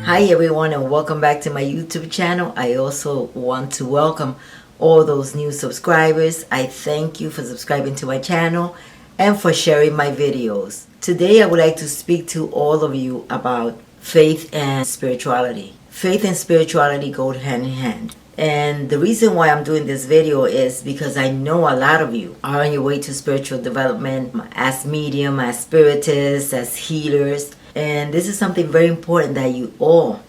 Hi everyone, and welcome back to my YouTube channel. I also want to welcome all those new subscribers. I thank you for subscribing to my channel and for sharing my videos. Today I would like to speak to all of you about faith and spirituality. Faith and spirituality go hand in hand. And the reason why I'm doing this video is because I know a lot of you are on your way to spiritual development as medium, as spiritists, as healers. And this is something very important that you all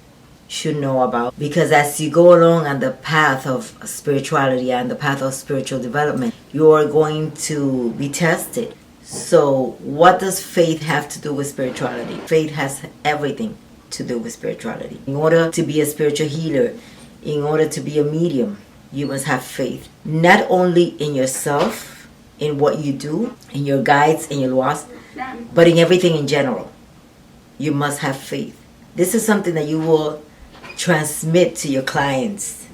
should know about, because as you go along on the path of spirituality and the path of spiritual development, you are going to be tested. So what does faith have to do with spirituality? Faith has everything to do with spirituality. In order to be a spiritual healer, in order to be a medium, you must have faith. Not only in yourself, in what you do, in your guides, in your laws, but in everything in general. You must have faith. This is something that you will transmit to your clients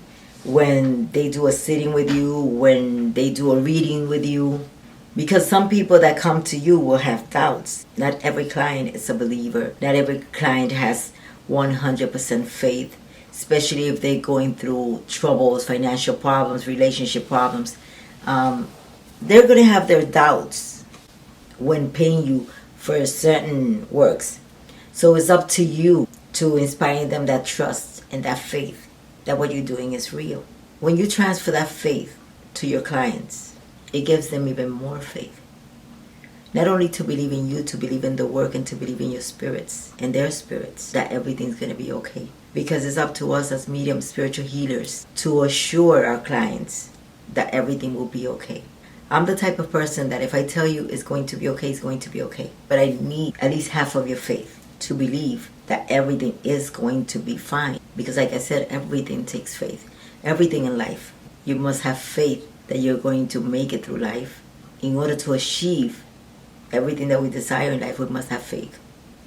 when they do a sitting with you, when they do a reading with you. Because some people that come to you will have doubts. Not every client is a believer. Not every client has 100% faith, especially if they're going through troubles, financial problems, relationship problems. They're going to have their doubts when paying you for certain works. So it's up to you to inspire them that trust and that faith that what you're doing is real. When you transfer that faith to your clients, it gives them even more faith. Not only to believe in you, to believe in the work, and to believe in your spirits and their spirits, that everything's going to be okay. Because it's up to us as medium spiritual healers to assure our clients that everything will be okay. I'm the type of person that if I tell you it's going to be okay, it's going to be okay. But I need at least half of your faith to believe that everything is going to be fine. Because like I said, everything takes faith. Everything in life. You must have faith that you're going to make it through life. In order to achieve everything that we desire in life, we must have faith.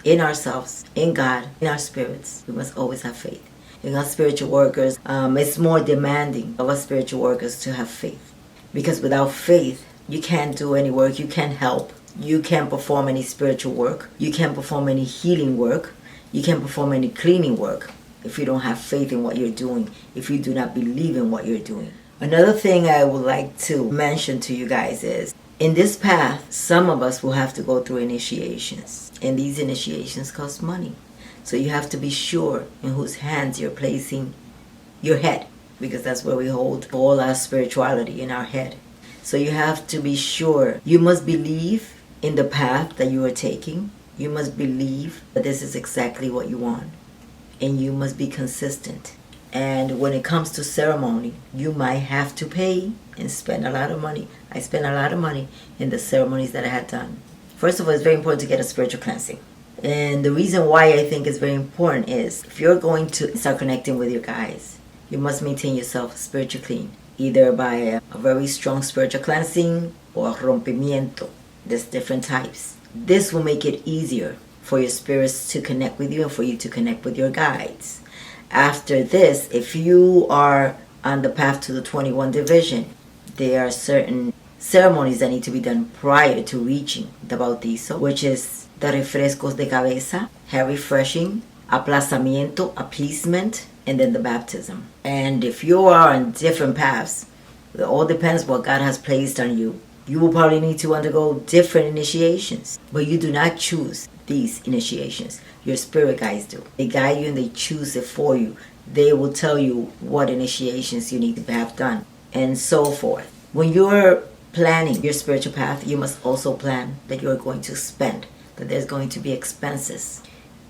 In ourselves, in God, in our spirits. We must always have faith. In us spiritual workers, it's more demanding of us spiritual workers to have faith. Because without faith, you can't do any work, you can't help. You can't perform any spiritual work. You can't perform any healing work. You can't perform any cleaning work if you don't have faith in what you're doing, if you do not believe in what you're doing. Another thing I would like to mention to you guys is, in this path, some of us will have to go through initiations. And these initiations cost money. So you have to be sure in whose hands you're placing your head, because that's where we hold all our spirituality, in our head. So you have to be sure. You must believe in the path that you are taking. You must believe that this is exactly what you want. And you must be consistent. And when it comes to ceremony, you might have to pay and spend a lot of money. I spent a lot of money in the ceremonies that I had done. First of all, it's very important to get a spiritual cleansing. And the reason why I think it's very important is, if you're going to start connecting with your guides, you must maintain yourself spiritually clean. Either by a very strong spiritual cleansing or rompimiento. There's different types. This will make it easier for your spirits to connect with you and for you to connect with your guides. After this, if you are on the path to the 21 division, there are certain ceremonies that need to be done prior to reaching the bautizo, which is the refrescos de cabeza, hair refreshing, aplazamiento, appeasement, and then the baptism. And if you are on different paths, it all depends what God has placed on you. You will probably need to undergo different initiations, but you do not choose these initiations. Your spirit guides do. They guide you and they choose it for you. They will tell you what initiations you need to have done, and so forth. When you're planning your spiritual path, you must also plan that you're going to spend, that there's going to be expenses.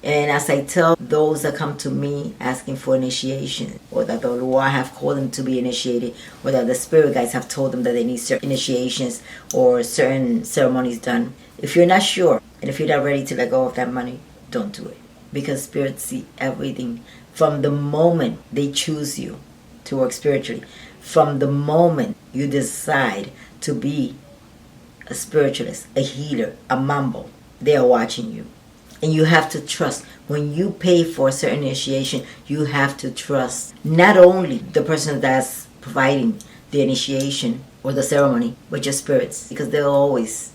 And as I tell those that come to me asking for initiation, or that the Lord have called them to be initiated, or that the spirit guides have told them that they need certain initiations or certain ceremonies done, if you're not sure and if you're not ready to let go of that money, don't do it. Because spirits see everything from the moment they choose you to work spiritually. From the moment you decide to be a spiritualist, a healer, a mambo, they are watching you. And you have to trust. When you pay for a certain initiation, you have to trust not only the person that's providing the initiation or the ceremony, but your spirits. Because they'll always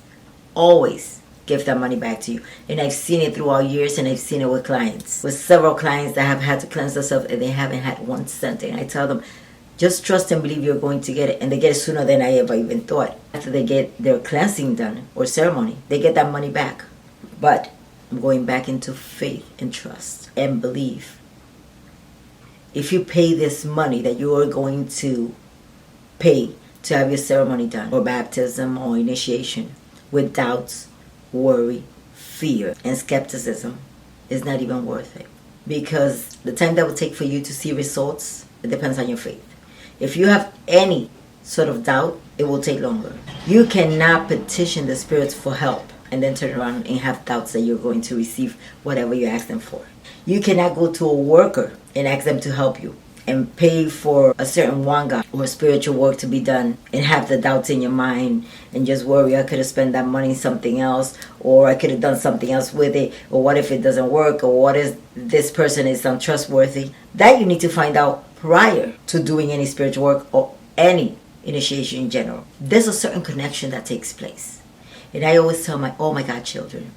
give that money back to you. And I've seen it throughout years, and I've seen it with clients. With several clients that have had to cleanse themselves and they haven't had 1 cent. And I tell them, just trust and believe you're going to get it. And they get it sooner than I ever even thought. After they get their cleansing done or ceremony, they get that money back. But I'm going back into faith and trust and belief. If you pay this money that you are going to pay to have your ceremony done, or baptism or initiation, with doubts, worry, fear, and skepticism, it's not even worth it. Because the time that will take for you to see results, it depends on your faith. If you have any sort of doubt, it will take longer. You cannot petition the spirits for help and then turn around and have doubts that you're going to receive whatever you ask them for. You cannot go to a worker and ask them to help you and pay for a certain wanga or spiritual work to be done and have the doubts in your mind and just worry, I could have spent that money something else, or I could have done something else with it, or what if it doesn't work, or what if this person is untrustworthy. That you need to find out prior to doing any spiritual work or any initiation in general. There's a certain connection that takes place. And I always tell my God children,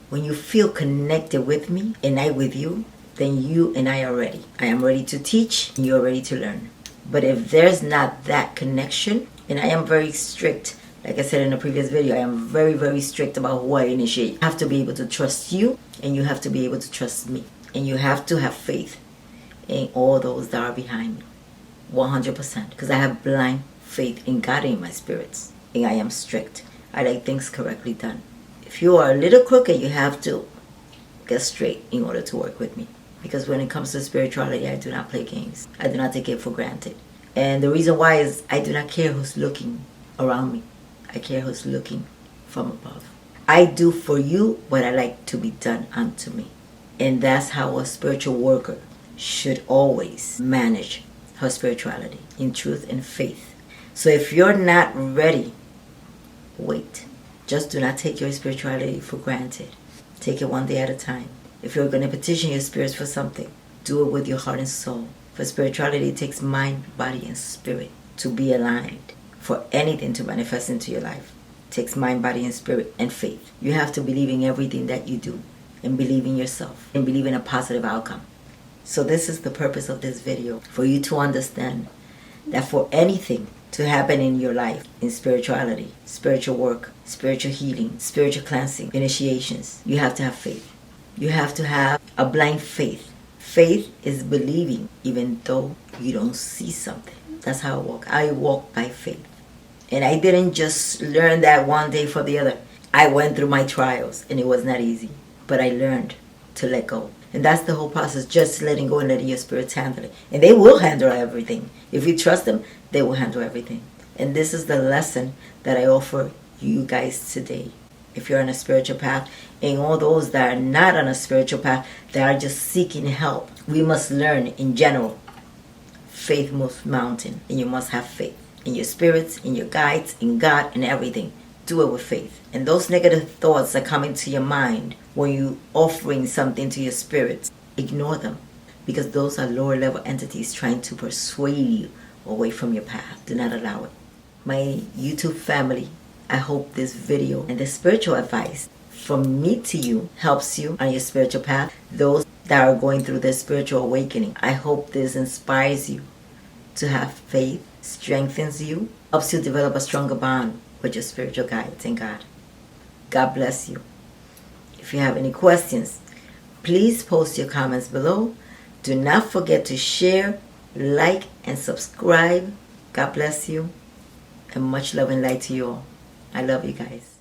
when you feel connected with me and I with you, then you and I are ready. I am ready to teach and you're ready to learn. But if there's not that connection, and I am very strict, like I said in a previous video, I am very, very strict about who I initiate. I have to be able to trust you, and you have to be able to trust me. And you have to have faith in all those that are behind me. 100%. Because I have blind faith in God and in my spirits. And I am strict. I like things correctly done. If you are a little crooked, you have to get straight in order to work with me. Because when it comes to spirituality, I do not play games. I do not take it for granted. And the reason why is I do not care who's looking around me. I care who's looking from above. I do for you what I like to be done unto me. And that's how a spiritual worker should always manage her spirituality in truth and faith. So if you're not ready, wait. Just do not take your spirituality for granted. Take it one day at a time. If you're going to petition your spirits for something, do it with your heart and soul. For spirituality, it takes mind, body, and spirit to be aligned. For anything to manifest into your life, it takes mind, body, and spirit, and faith. You have to believe in everything that you do, and believe in yourself, and believe in a positive outcome. So this is the purpose of this video, for you to understand that for anything to happen in your life, in spirituality, spiritual work, spiritual healing, spiritual cleansing, initiations, you have to have faith. You have to have a blind faith. Faith is believing even though you don't see something. That's how I walk. I walk by faith. And I didn't just learn that one day for the other. I went through my trials and it was not easy. But I learned to let go. And that's the whole process, just letting go and letting your spirits handle it. And they will handle everything. If you trust them, they will handle everything. And this is the lesson that I offer you guys today. If you're on a spiritual path, and all those that are not on a spiritual path, that are just seeking help, we must learn in general. Faith moves mountain, and you must have faith in your spirits, in your guides, in God, and everything. Do it with faith. And those negative thoughts that come into your mind when you're offering something to your spirits, ignore them. Because those are lower level entities trying to persuade you away from your path. Do not allow it. My YouTube family, I hope this video and the spiritual advice from me to you helps you on your spiritual path. Those that are going through their spiritual awakening, I hope this inspires you to have faith, strengthens you, helps you develop a stronger bond with your spiritual guides and God. God bless you. If you have any questions, please post your comments below. Do not forget to share, like, and subscribe. God bless you. And much love and light to you all. I love you guys.